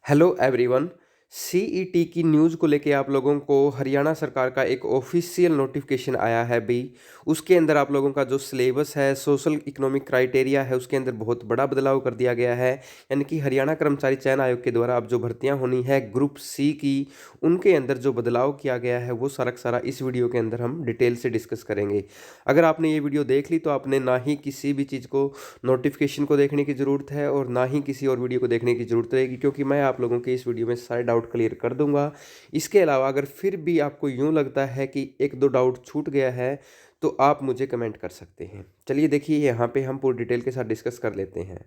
Hello everyone. CET की news को लेके आप लोगों को हरियाणा सरकार का एक ऑफिशियल नोटिफिकेशन आया है भी। उसके अंदर आप लोगों का जो सिलेबस है, सोशल इकोनॉमिक क्राइटेरिया है, उसके अंदर बहुत बड़ा बदलाव कर दिया गया है। यानी कि हरियाणा कर्मचारी चयन आयोग के द्वारा अब जो भर्तियां होनी है ग्रुप सी की, उनके अंदर जो बदलाव किया गया है वो सारा का सारा इस वीडियो के अंदर हम डिटेल से डिस्कस करेंगे। अगर आपने ये वीडियो देख ली तो आपने ना ही किसी भी चीज़ को नोटिफिकेशन को देखने की ज़रूरत है और ना ही किसी और वीडियो को देखने की ज़रूरत रहेगी, क्योंकि मैं आप लोगों के इस वीडियो में सारे डाउट क्लियर कर दूंगा। इसके अलावा अगर फिर भी आपको यूं लगता है कि एक दो डाउट छूट गया है तो आप मुझे कमेंट कर सकते हैं। चलिए देखिए, यहाँ पे हम पूरी डिटेल के साथ डिस्कस कर लेते हैं।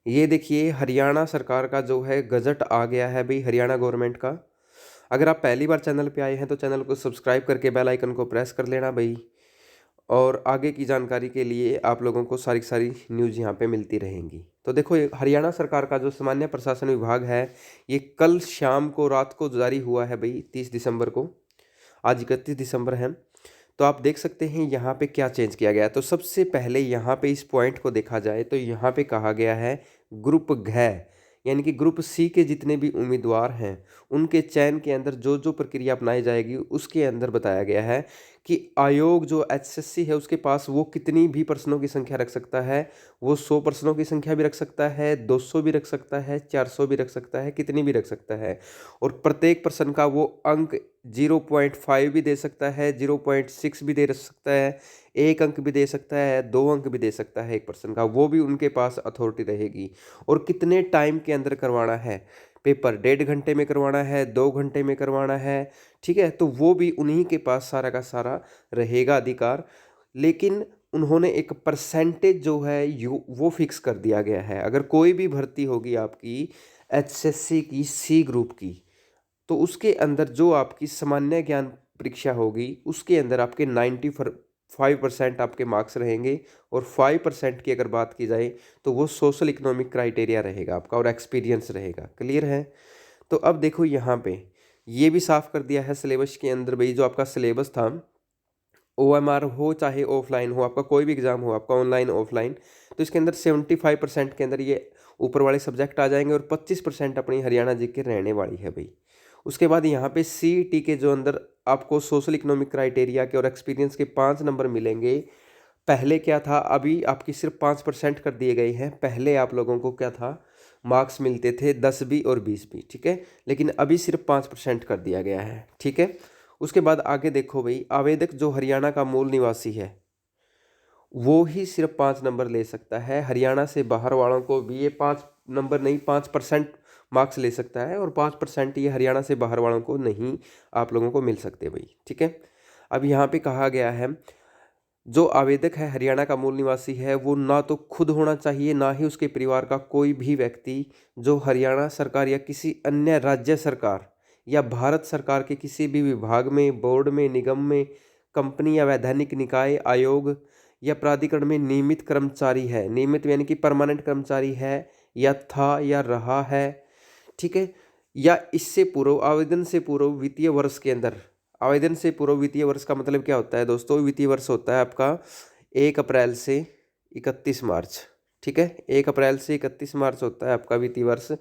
ये देखिए, हरियाणा सरकार का जो है गजट आ गया है भाई, हरियाणा गवर्नमेंट का। अगर आप पहली बार चैनल पे आए हैं तो चैनल को सब्सक्राइब करके बेल आइकन को प्रेस कर लेना भाई। और आगे की जानकारी के लिए आप लोगों को सारी सारी न्यूज़ यहाँ पे मिलती रहेंगी। तो देखो, ये हरियाणा सरकार का जो सामान्य प्रशासन विभाग है, ये कल शाम को रात को जारी हुआ है भाई, 30 दिसंबर को। आज 31 दिसंबर है। तो आप देख सकते हैं यहाँ पे क्या चेंज किया गया है। तो सबसे पहले यहाँ पे इस पॉइंट को देखा जाए तो यहाँ पे कहा गया है ग्रुप घ, यानी कि ग्रुप सी के जितने भी उम्मीदवार हैं उनके चयन के अंदर जो जो प्रक्रिया अपनाई जाएगी उसके अंदर बताया गया है कि आयोग जो एचएससी है उसके पास वो कितनी भी प्रश्नों की संख्या रख सकता है। वो 100 प्रश्नों की संख्या भी रख सकता है, 200 भी रख सकता है, 400 भी रख सकता है, कितनी भी रख सकता है। और प्रत्येक प्रश्न का वो अंक 0.5 भी दे सकता है, 0.6 भी दे सकता है, 1 अंक भी दे सकता है, 2 अंक भी दे सकता है एक पर्सन का। वो भी उनके पास अथॉरिटी रहेगी। और कितने टाइम के अंदर करवाना है पेपर, 1.5 घंटे में करवाना है, 2 घंटे में करवाना है, ठीक है, तो वो भी उन्हीं के पास सारा का सारा रहेगा अधिकार। लेकिन उन्होंने एक परसेंटेज जो है वो फिक्स कर दिया गया है। अगर कोई भी भर्ती होगी आपकी एचएससी की सी ग्रुप की, तो उसके अंदर जो आपकी सामान्य ज्ञान परीक्षा होगी उसके अंदर आपके 95% आपके मार्क्स रहेंगे। और 5% की अगर बात की जाए तो वो सोशल इकोनॉमिक क्राइटेरिया रहेगा आपका और एक्सपीरियंस रहेगा। क्लियर है? तो अब देखो यहाँ पे ये भी साफ कर दिया है सिलेबस के अंदर भाई, जो आपका सिलेबस था ओएमआर हो चाहे ऑफलाइन हो, आपका कोई भी एग्जाम हो, आपका ऑनलाइन ऑफलाइन, तो इसके अंदर 75% के अंदर ये ऊपर वाले सब्जेक्ट आ जाएंगे और 25% अपनी हरियाणा जी के रहने वाली है भाई। उसके बाद यहाँ पे सीईटी के जो अंदर आपको सोशल इकोनॉमिक क्राइटेरिया के और एक्सपीरियंस के 5 नंबर मिलेंगे। पहले क्या था, अभी आपकी सिर्फ 5% कर दिए गए हैं। पहले आप लोगों को क्या था, मार्क्स मिलते थे 10 भी और 20 भी, ठीक है, लेकिन अभी सिर्फ 5% कर दिया गया है, ठीक है। उसके बाद आगे देखो भाई, आवेदक जो हरियाणा का मूल निवासी है वो ही सिर्फ 5 नंबर ले सकता है। हरियाणा से बाहर वालों को भी ये 5 नंबर नहीं, 5% मार्क्स ले सकता है। और 5% ये हरियाणा से बाहर वालों को नहीं, आप लोगों को मिल सकते भाई, ठीक है। अब यहाँ पे कहा गया है जो आवेदक है हरियाणा का मूल निवासी है वो ना तो खुद होना चाहिए, ना ही उसके परिवार का कोई भी व्यक्ति जो हरियाणा सरकार या किसी अन्य राज्य सरकार या भारत सरकार के किसी भी विभाग में, बोर्ड में, निगम में, कंपनी या वैधानिक निकाय, आयोग या प्राधिकरण में नियमित कर्मचारी है। नियमित यानी कि परमानेंट कर्मचारी है, या था या रहा है, ठीक है। या इससे पूर्व, आवेदन से पूर्व वित्तीय वर्ष के अंदर, आवेदन से पूर्व वित्तीय वर्ष का मतलब क्या होता है दोस्तों, वित्तीय वर्ष होता है आपका 1 अप्रैल से 31 मार्च, ठीक है। 1 अप्रैल से 31 मार्च होता है आपका वित्तीय वर्ष।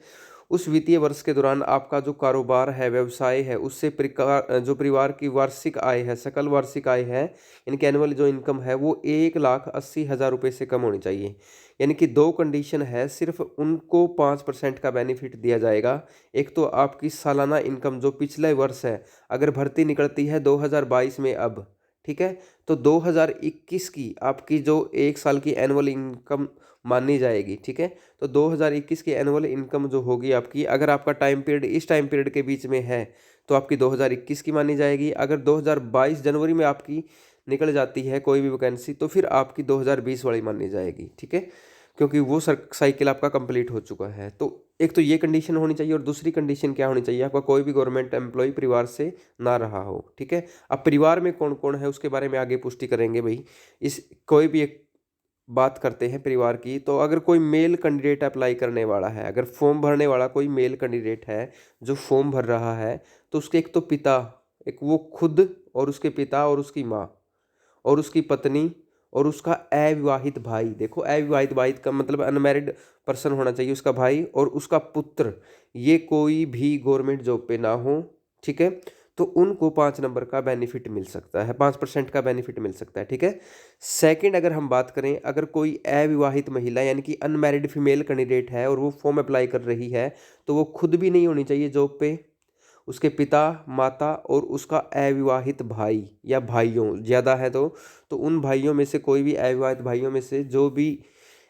उस वित्तीय वर्ष के दौरान आपका जो कारोबार है, व्यवसाय है, उससे जो परिवार की वार्षिक आय है, सकल वार्षिक आय है, इनके एनुअल जो इनकम है वो 1,80,000 रुपये से कम होनी चाहिए। यानी कि दो कंडीशन है, सिर्फ उनको 5% का बेनिफिट दिया जाएगा। एक तो आपकी सालाना इनकम जो पिछले वर्ष है, अगर भर्ती निकलती है 2022 में अब, ठीक है, तो 2021 की आपकी जो 1 साल की एनुअल इनकम मानी जाएगी, ठीक है। तो 2021 की एनुअल इनकम जो होगी आपकी, अगर आपका टाइम पीरियड इस टाइम पीरियड के बीच में है तो आपकी 2021 की मानी जाएगी। अगर 2022 जनवरी में आपकी निकल जाती है कोई भी वैकेंसी तो फिर आपकी 2020 वाली मानी जाएगी, ठीक है, क्योंकि वो साइकिल आपका कंप्लीट हो चुका है। तो एक तो ये कंडीशन होनी चाहिए, और दूसरी कंडीशन क्या होनी चाहिए, आपका कोई भी गवर्नमेंट एम्प्लॉय परिवार से ना रहा हो, ठीक है। अब परिवार में कौन कौन है उसके बारे में आगे पुष्टि करेंगे भाई। इस कोई भी एक बात करते हैं परिवार की, तो अगर कोई मेल कैंडिडेट अप्लाई करने वाला है, अगर फॉर्म भरने वाला कोई मेल कैंडिडेट है जो फॉर्म भर रहा है, तो उसके एक तो पिता, एक वो खुद, और उसके पिता और उसकी माँ और उसकी पत्नी और उसका अविवाहित भाई, देखो अविवाहित भाई का मतलब अनमैरिड पर्सन होना चाहिए उसका भाई, और उसका पुत्र, ये कोई भी गवर्नमेंट जॉब पे ना हो, ठीक है, तो उनको 5 नंबर का बेनिफिट मिल सकता है, 5% का बेनिफिट मिल सकता है, ठीक है। सेकंड अगर हम बात करें, अगर कोई अविवाहित महिला यानी कि अनमैरिड फीमेल कैंडिडेट है और वो फॉर्म अप्लाई कर रही है, तो वो खुद भी नहीं होनी चाहिए जॉब पे, उसके पिता, माता और उसका अविवाहित भाई या भाइयों ज़्यादा है तो उन भाइयों में से कोई भी, अविवाहित भाइयों में से जो भी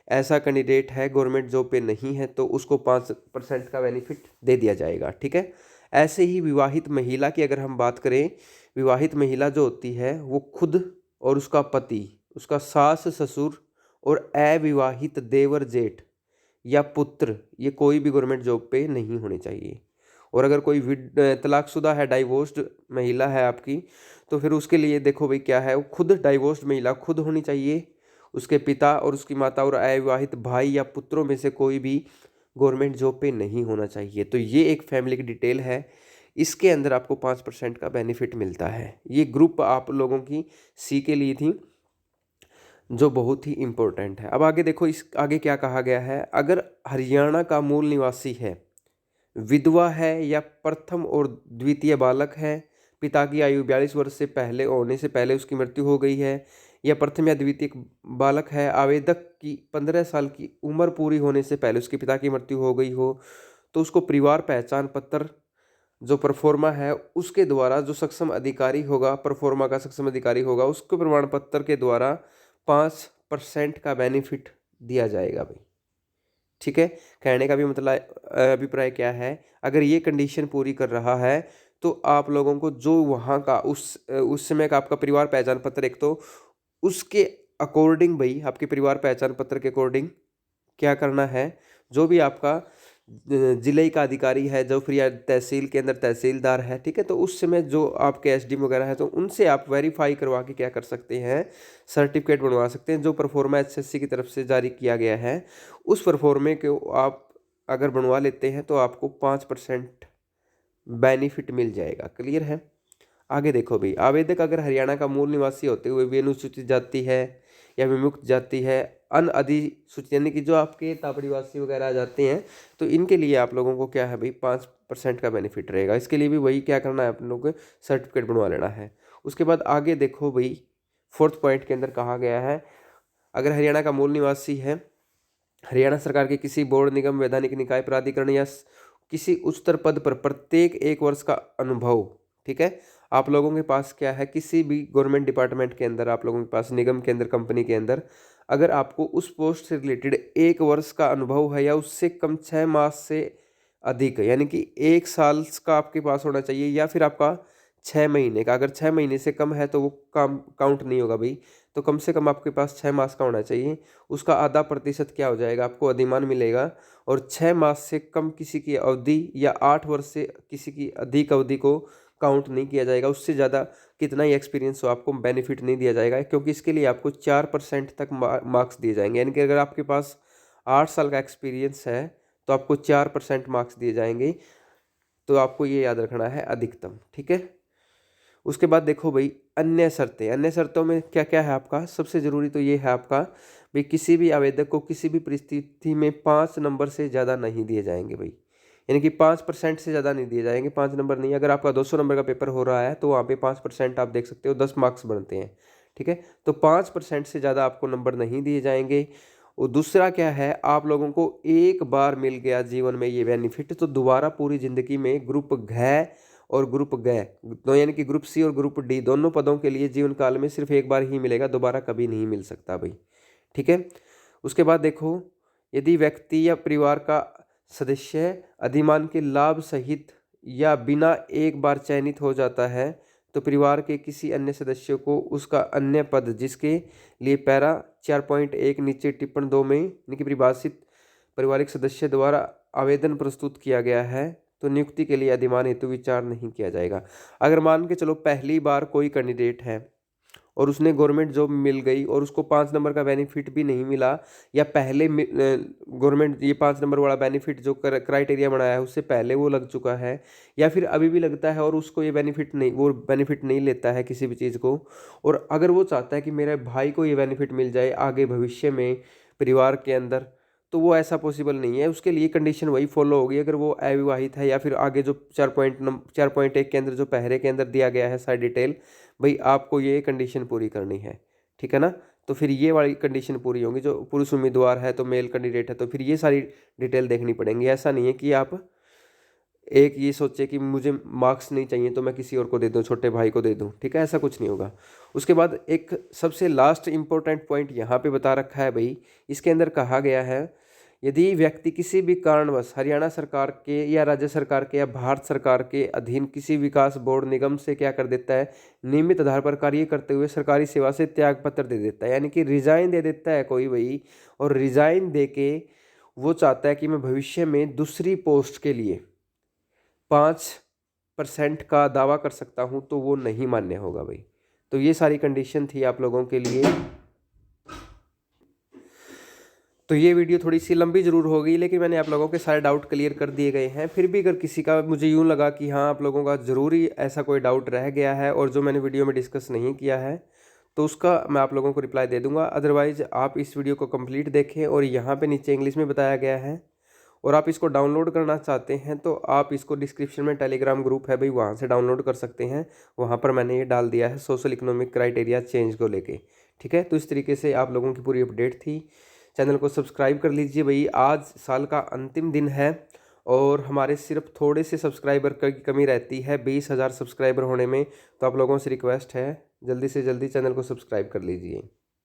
ऐसा कैंडिडेट है गवर्नमेंट जॉब पे नहीं है, तो उसको 5% का बेनिफिट दे दिया जाएगा, ठीक है। ऐसे ही विवाहित महिला की अगर हम बात करें, विवाहित महिला जो होती है वो खुद और उसका पति, उसका सास ससुर और अविवाहित देवर जेठ या पुत्र, ये कोई भी गवर्नमेंट जॉब पे नहीं होने चाहिए। और अगर कोई तलाकशुदा है, डाइवोर्स्ड महिला है आपकी, तो फिर उसके लिए देखो भाई क्या है, वो खुद डाइवोर्स्ड महिला खुद होनी चाहिए, उसके पिता और उसकी माता और अविवाहित भाई या पुत्रों में से कोई भी गवर्नमेंट जॉब पे नहीं होना चाहिए। तो ये एक फैमिली की डिटेल है, इसके अंदर आपको 5% का बेनिफिट मिलता है। ये ग्रुप आप लोगों की सी के लिए थी, जो बहुत ही इम्पोर्टेंट है। अब आगे देखो, इस आगे क्या कहा गया है, अगर हरियाणा का मूल निवासी है, विधवा है या प्रथम और द्वितीय बालक है, पिता की आयु 42 वर्ष से पहले होने से पहले उसकी मृत्यु हो गई है, या प्रथम या द्वितीय बालक है, आवेदक की 15 साल की उम्र पूरी होने से पहले उसके पिता की मृत्यु हो गई हो, तो उसको परिवार पहचान पत्र जो परफॉर्मा है उसके द्वारा, जो सक्षम अधिकारी होगा, परफॉर्मा का सक्षम अधिकारी होगा, उसको प्रमाण पत्र के द्वारा 5% का बेनिफिट दिया जाएगा भाई, ठीक है। कहने का भी मतलब अभिप्राय क्या है, अगर ये कंडीशन पूरी कर रहा है तो आप लोगों को जो वहाँ का उस समय का आपका परिवार पहचान पत्र, एक तो उसके अकॉर्डिंग भाई, आपके परिवार पहचान पत्र के अकॉर्डिंग क्या करना है, जो भी आपका जिले का अधिकारी है, जो फिर या तहसील के अंदर तहसीलदार है, ठीक है, तो उस समय जो आपके एसडीएम वगैरह है, तो उनसे आप वेरीफाई करवा के क्या कर सकते हैं, सर्टिफिकेट बनवा सकते हैं, जो परफॉर्मा एसएससी की तरफ से जारी किया गया है, उस परफॉर्मे को आप अगर बनवा लेते हैं तो आपको 5% बेनिफिट मिल जाएगा। क्लियर है। आगे देखो भाई, आवेदक अगर हरियाणा का मूल निवासी होते हुए भी अनुसूचित जाति है या विमुक्त जाति है, अनअधिसूचित यानी कि जो आपके तापड़ीवासी वगैरह आ जाते हैं, तो इनके लिए आप लोगों को क्या है भाई, 5% का बेनिफिट रहेगा। इसके लिए भी वही क्या करना है, अपन लोगों को सर्टिफिकेट बनवा लेना है। उसके बाद आगे देखो भाई, 4th पॉइंट के अंदर कहा गया है, अगर हरियाणा का मूल निवासी है, हरियाणा सरकार के किसी बोर्ड, निगम, वैधानिक निकाय, प्राधिकरण या किसी उच्चतर पद पर प्रत्येक 1 वर्ष का अनुभव, ठीक है। आप लोगों के पास क्या है, किसी भी गवर्नमेंट डिपार्टमेंट के अंदर, आप लोगों के पास निगम के अंदर, कंपनी के अंदर, अगर आपको उस पोस्ट से रिलेटेड 1 वर्ष का अनुभव है या उससे कम 6 मास से अधिक, यानी कि 1 साल का आपके पास होना चाहिए, या फिर आपका 6 महीने का, अगर 6 महीने से कम है तो वो काम काउंट नहीं होगा भाई, तो कम से कम आपके पास 6 मास का होना चाहिए। उसका आधा प्रतिशत क्या हो जाएगा, आपको अधिमान मिलेगा। और 6 मास से कम किसी की अवधि या 8 वर्ष से किसी की अधिक अवधि को काउंट नहीं किया जाएगा। उससे ज़्यादा कितना ही एक्सपीरियंस हो, आपको बेनिफिट नहीं दिया जाएगा, क्योंकि इसके लिए आपको 4% तक मार्क्स दिए जाएंगे। यानी कि अगर आपके पास 8 साल का एक्सपीरियंस है तो आपको 4% मार्क्स दिए जाएंगे। तो आपको ये याद रखना है, अधिकतम, ठीक है। उसके बाद देखो भाई, अन्य शर्तें, अन्य शर्तों में क्या क्या है आपका, सबसे ज़रूरी तो ये है आपका भाई, किसी भी आवेदक को किसी भी परिस्थिति में 5 नंबर से ज़्यादा नहीं दिए जाएंगे भाई, यानी कि 5% से ज़्यादा नहीं दिए जाएंगे, 5 नंबर नहीं। अगर आपका 200 नंबर का पेपर हो रहा है तो वहाँ पे 5% आप देख सकते हो, 10 मार्क्स बनते हैं, ठीक है। तो 5% से ज़्यादा आपको नंबर नहीं दिए जाएंगे। और दूसरा क्या है, आप लोगों को एक बार मिल गया जीवन में ये बेनिफिट, तो दोबारा पूरी ज़िंदगी में ग्रुप घ और ग्रुप ग, तो यानी कि ग्रुप सी और ग्रुप डी दोनों पदों के लिए जीवन काल में सिर्फ एक बार ही मिलेगा, दोबारा कभी नहीं मिल सकता भाई, ठीक है। उसके बाद देखो, यदि व्यक्ति या परिवार का सदस्य अधिमान के लाभ सहित या बिना एक बार चयनित हो जाता है, तो परिवार के किसी अन्य सदस्य को उसका अन्य पद, जिसके लिए पैरा 4.1 नीचे टिप्पण 2 में यानी कि परिभाषित पारिवारिक सदस्य द्वारा आवेदन प्रस्तुत किया गया है, तो नियुक्ति के लिए अधिमान हेतु विचार नहीं किया जाएगा। अगर मान के चलो पहली बार कोई कैंडिडेट है और उसने गवर्नमेंट जॉब मिल गई और उसको 5 नंबर का बेनिफिट भी नहीं मिला, या पहले गवर्नमेंट ये 5 नंबर वाला बेनिफिट जो क्राइटेरिया बनाया है उससे पहले वो लग चुका है, या फिर अभी भी लगता है और उसको ये बेनिफिट नहीं, वो बेनिफिट नहीं लेता है किसी भी चीज़ को, और अगर वो चाहता है कि मेरे भाई को ये बेनिफिट मिल जाए आगे भविष्य में परिवार के अंदर, तो वो ऐसा पॉसिबल नहीं है। उसके लिए कंडीशन वही फॉलो होगी, अगर वो अविवाहित है या फिर आगे जो 4.1 के अंदर जो पहरे के अंदर दिया गया है सारी डिटेल, भाई आपको ये कंडीशन पूरी करनी है, ठीक है ना। तो फिर ये वाली कंडीशन पूरी होगी, जो पुरुष उम्मीदवार है तो मेल कैंडिडेट है तो फिर ये सारी डिटेल देखनी पड़ेंगी। ऐसा नहीं है कि आप एक ये सोचे कि मुझे मार्क्स नहीं चाहिए तो मैं किसी और को दे दूं, छोटे भाई को दे दूं, ठीक है, ऐसा कुछ नहीं होगा। उसके बाद एक सबसे लास्ट इंपॉर्टेंट पॉइंट यहाँ पे बता रखा है भाई, इसके अंदर कहा गया है यदि व्यक्ति किसी भी कारणवश हरियाणा सरकार के या राज्य सरकार के या भारत सरकार के अधीन किसी विकास बोर्ड निगम से क्या कर देता है, नियमित आधार पर कार्य करते हुए सरकारी सेवा से त्याग पत्र दे देता है, यानी कि रिजाइन दे देता है कोई भाई, और रिजाइन दे के वो चाहता है कि मैं भविष्य में दूसरी पोस्ट के लिए 5% का दावा कर सकता हूं, तो वो नहीं मान्य होगा भाई। तो ये सारी कंडीशन थी आप लोगों के लिए। तो ये वीडियो थोड़ी सी लंबी जरूर होगी, लेकिन मैंने आप लोगों के सारे डाउट क्लियर कर दिए गए हैं। फिर भी अगर किसी का मुझे यूं लगा कि हाँ आप लोगों का ज़रूरी ऐसा कोई डाउट रह गया है और जो मैंने वीडियो में डिस्कस नहीं किया है, तो उसका मैं आप लोगों को रिप्लाई दे दूंगा। अदरवाइज आप इस वीडियो को कंप्लीट देखें, और यहाँ पे नीचे इंग्लिश में बताया गया है, और आप इसको डाउनलोड करना चाहते हैं तो आप इसको डिस्क्रिप्शन में टेलीग्राम ग्रुप है भाई, वहाँ से डाउनलोड कर सकते हैं। वहाँ पर मैंने ये डाल दिया है सोशल इकोनॉमिक क्राइटेरिया चेंज को लेके, ठीक है। तो इस तरीके से आप लोगों की पूरी अपडेट थी। चैनल को सब्सक्राइब कर लीजिए भाई, आज साल का अंतिम दिन है और हमारे सिर्फ थोड़े से सब्सक्राइबर की कमी रहती है 20,000 सब्सक्राइबर होने में। तो आप लोगों से रिक्वेस्ट है जल्दी से जल्दी चैनल को सब्सक्राइब कर लीजिए।